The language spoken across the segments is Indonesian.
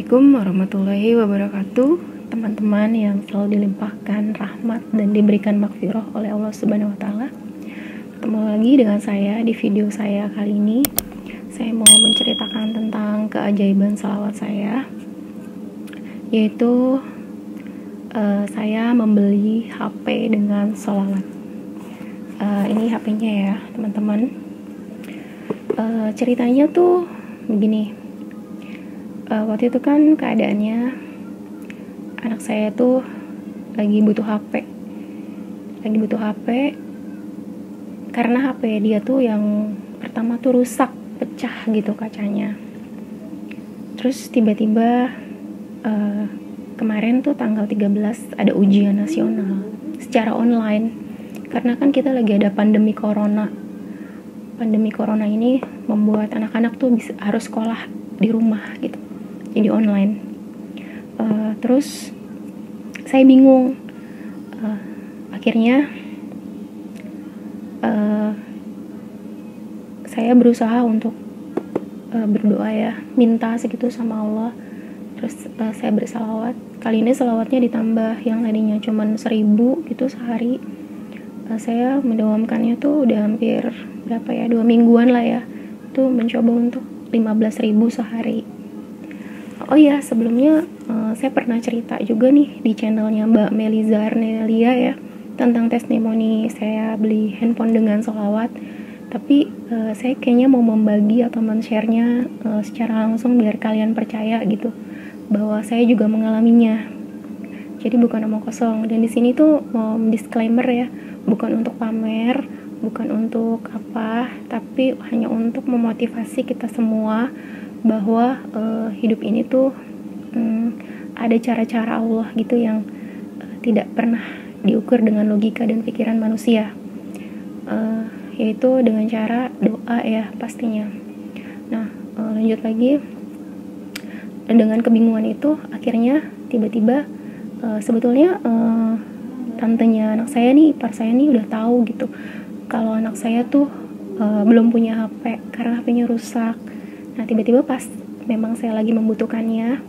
Assalamualaikum warahmatullahi wabarakatuh. Teman-teman yang selalu dilimpahkan rahmat dan diberikan maghfirah oleh Allah Subhanahu wa taala. Ketemu lagi dengan saya di video saya kali ini. Saya mau menceritakan tentang keajaiban salawat saya, yaitu saya membeli HP dengan salawat. Ini HP-nya ya, teman-teman. Ceritanya tuh begini. Waktu itu kan keadaannya anak saya tuh lagi butuh HP karena HP dia tuh yang pertama tuh rusak, pecah gitu kacanya. Terus tiba-tiba kemarin tuh tanggal 13 ada ujian nasional secara online, karena kan kita lagi ada pandemi corona ini membuat anak-anak tuh harus sekolah di rumah gitu, jadi online. Terus saya bingung. Akhirnya saya berusaha untuk berdoa ya, minta segitu sama Allah. Terus saya bersalawat. Kali ini salawatnya ditambah, yang tadinya cuman 1000 gitu sehari. Saya mendawamkannya tuh udah hampir 2 mingguan lah ya. Tuh mencoba untuk 15.000 sehari. Oh iya, sebelumnya saya pernah cerita juga nih di channelnya Mbak Meliza Arnelia ya, tentang testimoni saya beli handphone dengan sholawat. Tapi saya kayaknya mau membagi atau men-share-nya secara langsung biar kalian percaya gitu bahwa saya juga mengalaminya. Jadi bukan omong kosong. Dan di sini tuh mau disclaimer ya, bukan untuk pamer, bukan untuk apa, tapi hanya untuk memotivasi kita semua bahwa hidup ini tuh ada cara-cara Allah gitu yang tidak pernah diukur dengan logika dan pikiran manusia, yaitu dengan cara doa ya pastinya. Nah, lanjut lagi. Dan dengan kebingungan itu akhirnya tiba-tiba sebetulnya tantenya anak saya nih, ipar saya nih udah tahu gitu kalau anak saya tuh belum punya HP karena HP-nya rusak. Nah, tiba-tiba pas memang saya lagi membutuhkannya,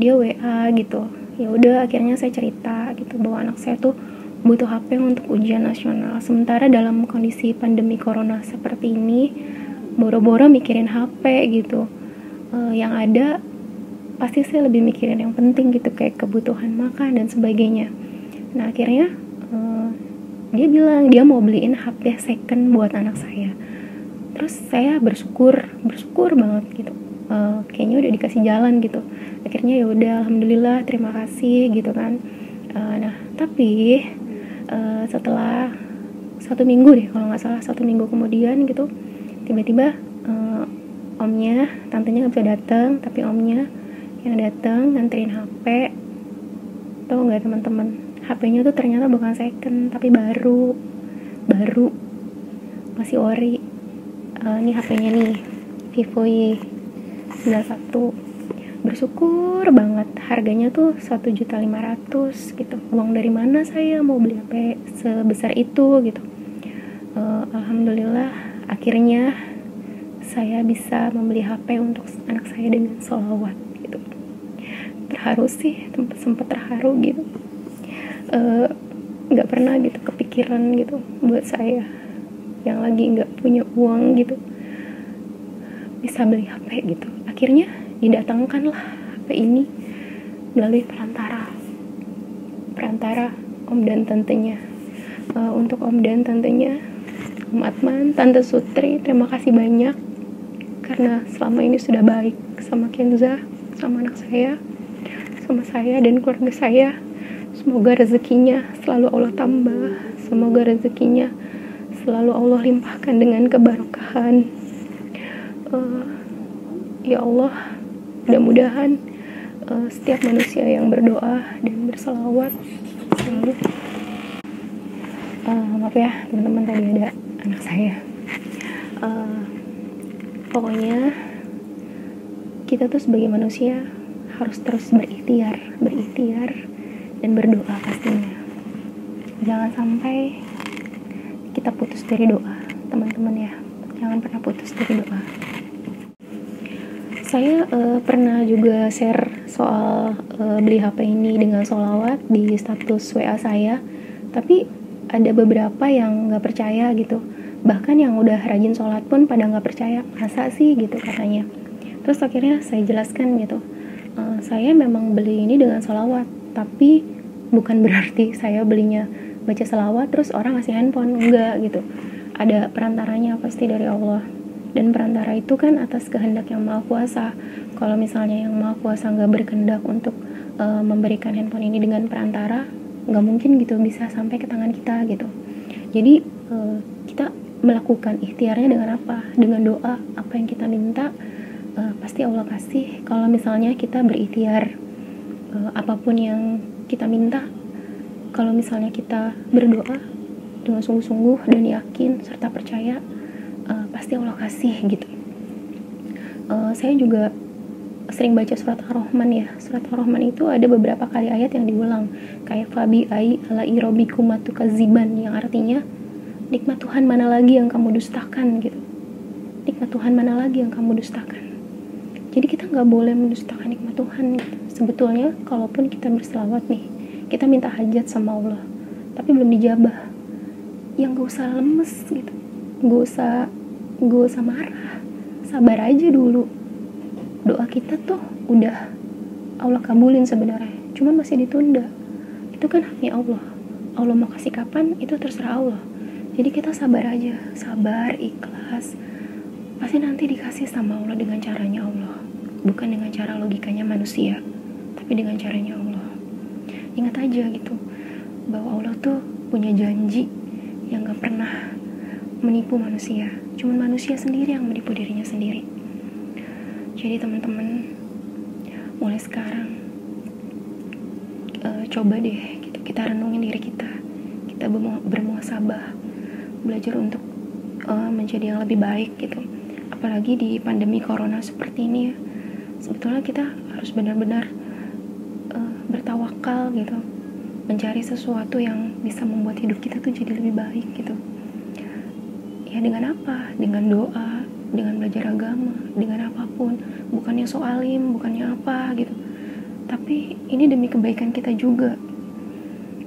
dia WA gitu. Ya udah, akhirnya saya cerita gitu bahwa anak saya tuh butuh HP untuk ujian nasional. Sementara dalam kondisi pandemi corona seperti ini, boro-boro mikirin HP gitu. Yang ada pasti saya lebih mikirin yang penting gitu, kayak kebutuhan makan dan sebagainya. Nah, akhirnya dia bilang dia mau beliin HP second buat anak saya. Terus saya bersyukur banget gitu. Kayaknya udah dikasih jalan gitu. Akhirnya ya udah, alhamdulillah, terima kasih gitu kan. Nah, tapi setelah 1 minggu deh kalau nggak salah, 1 minggu kemudian gitu, tiba-tiba tantenya nggak bisa datang, tapi omnya yang datang nganterin HP. Tahu nggak teman-teman, HP-nya tuh ternyata bukan second tapi baru masih ori. Ini HP-nya nih, Vivo Y91. Bersyukur banget, harganya tuh 1.500.000 gitu. Uang dari mana saya mau beli HP sebesar itu gitu. Alhamdulillah akhirnya saya bisa membeli HP untuk anak saya dengan sholawat gitu. Terharu sih, sempat terharu gitu. Gak pernah gitu kepikiran gitu buat saya yang lagi gak punya uang gitu bisa beli HP gitu. Akhirnya didatangkanlah HP ini melalui perantara om dan tantenya. Untuk om dan tantenya, Om Atman, Tante Sutri, terima kasih banyak karena selama ini sudah baik sama Kenza, sama anak saya, sama saya dan keluarga saya. Semoga rezekinya selalu Allah tambah, semoga rezekinya selalu Allah limpahkan dengan keberkahan. Ya Allah, mudah-mudahan setiap manusia yang berdoa dan berselawat selalu maaf ya teman-teman, tadi ada anak saya. Pokoknya kita tuh sebagai manusia harus terus berikhtiar dan berdoa pastinya. Jangan sampai kita putus dari doa, teman-teman ya. Jangan pernah putus dari doa. Saya pernah juga share soal beli HP ini dengan sholawat di status WA saya, tapi ada beberapa yang nggak percaya gitu. Bahkan yang udah rajin sholat pun pada nggak percaya, masa sih gitu katanya. Terus akhirnya saya jelaskan gitu, saya memang beli ini dengan sholawat, tapi bukan berarti saya belinya baca sholawat terus orang ngasih handphone, enggak gitu. Ada perantaranya pasti dari Allah. Dan perantara itu kan atas kehendak yang maha kuasa. Kalau misalnya yang maha kuasa nggak berkehendak untuk memberikan handphone ini dengan perantara, nggak mungkin gitu bisa sampai ke tangan kita gitu. Jadi kita melakukan ikhtiarnya dengan apa? Dengan doa. Apa yang kita minta pasti Allah kasih. Kalau misalnya kita berikhtiar apapun yang kita minta, kalau misalnya kita berdoa dengan sungguh-sungguh dan yakin serta percaya, pasti Allah kasih gitu. Saya juga sering baca surat Ar-Rahman ya. Surat Ar-Rahman itu ada beberapa kali ayat yang diulang, kayak fabi ai ala irobikum matukaziban, yang artinya nikmat Tuhan mana lagi yang kamu dustakan gitu. Nikmat Tuhan mana lagi yang kamu dustakan. Jadi kita nggak boleh mendustakan nikmat Tuhan gitu. Sebetulnya kalaupun kita berselawat nih, kita minta hajat sama Allah, tapi belum dijabah, yang gak usah lemes gitu, gak usah marah, sabar aja dulu. Doa kita tuh udah Allah kabulin sebenarnya, cuman masih ditunda. Itu kan haknya Allah. Allah mau kasih kapan itu terserah Allah. Jadi kita sabar aja, sabar, ikhlas. Pasti nanti dikasih sama Allah dengan caranya Allah, bukan dengan cara logikanya manusia, tapi dengan caranya Allah. Ingat aja gitu, bahwa Allah tuh punya janji yang gak pernah menipu manusia. Cuman manusia sendiri yang menipu dirinya sendiri. Jadi teman-teman, mulai sekarang coba deh gitu, kita renungin diri kita. Kita bermuhasabah, belajar untuk menjadi yang lebih baik gitu. Apalagi di pandemi corona seperti ini ya, sebetulnya kita harus benar-benar bertawakal gitu, mencari sesuatu yang bisa membuat hidup kita tuh jadi lebih baik gitu. Ya dengan apa? Dengan doa, dengan belajar agama, dengan apapun. Bukannya so alim, bukannya apa gitu, tapi ini demi kebaikan kita juga.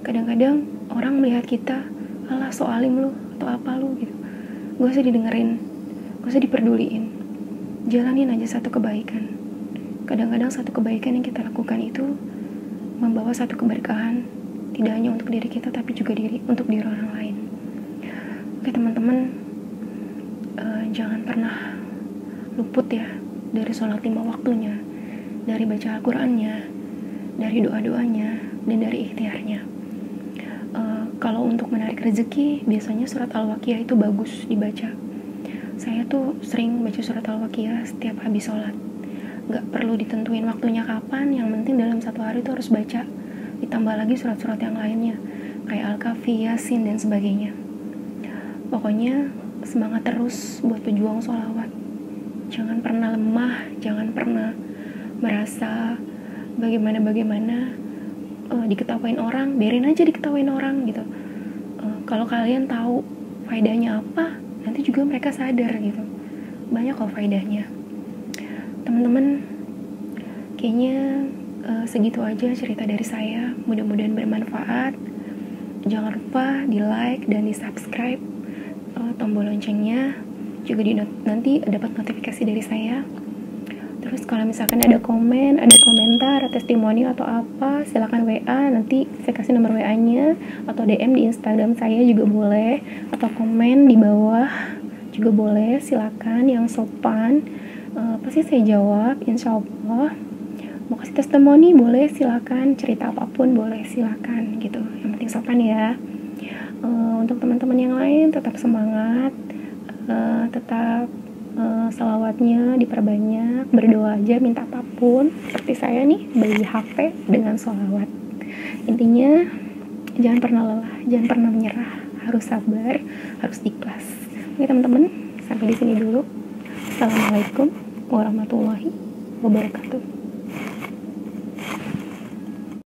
Kadang-kadang orang melihat kita, alah so alim lu atau apa lu gitu, gak usah didengerin, gak usah diperduliin. Jalanin aja satu kebaikan. Kadang-kadang satu kebaikan yang kita lakukan itu membawa satu keberkahan, tidak hanya untuk diri kita tapi juga untuk diri orang lain. Oke teman-teman, jangan pernah luput ya dari sholat 5 waktunya, dari baca Al-Qurannya, dari doa-doanya, dan dari ikhtiarnya. Kalau untuk menarik rezeki, biasanya surat Al-Waqiah itu bagus dibaca. Saya tuh sering baca surat Al-Waqiah setiap habis sholat. Gak perlu ditentuin waktunya kapan, yang penting dalam satu hari itu harus baca. Ditambah lagi surat-surat yang lainnya, kayak Al-Kahfi, Yasin, dan sebagainya. Pokoknya semangat terus buat pejuang sholawat. Jangan pernah lemah, jangan pernah merasa bagaimana diketawain orang, biarin aja diketawain orang gitu. Kalau kalian tahu faedahnya apa, nanti juga mereka sadar gitu. Banyak kok faedahnya. Teman-teman, kayaknya segitu aja cerita dari saya. Mudah-mudahan bermanfaat. Jangan lupa di like dan di subscribe, tombol loncengnya juga nanti dapat notifikasi dari saya. Terus kalau misalkan ada komen, ada komentar, testimoni atau apa, silakan WA, nanti saya kasih nomor WA-nya, atau DM di Instagram saya juga boleh, atau komen di bawah juga boleh. Silakan yang sopan, pasti saya jawab insya Allah. Mau kasih testimoni boleh, silakan. Cerita apapun boleh, silakan gitu. Yang penting sopan ya. Untuk teman-teman yang lain tetap semangat, tetap salawatnya diperbanyak, berdoa aja, minta apapun. Seperti saya nih, beli HP dengan salawat. Intinya jangan pernah lelah, jangan pernah menyerah, harus sabar, harus ikhlas. Oke teman-teman, sampai di sini dulu. Assalamualaikum warahmatullahi wabarakatuh.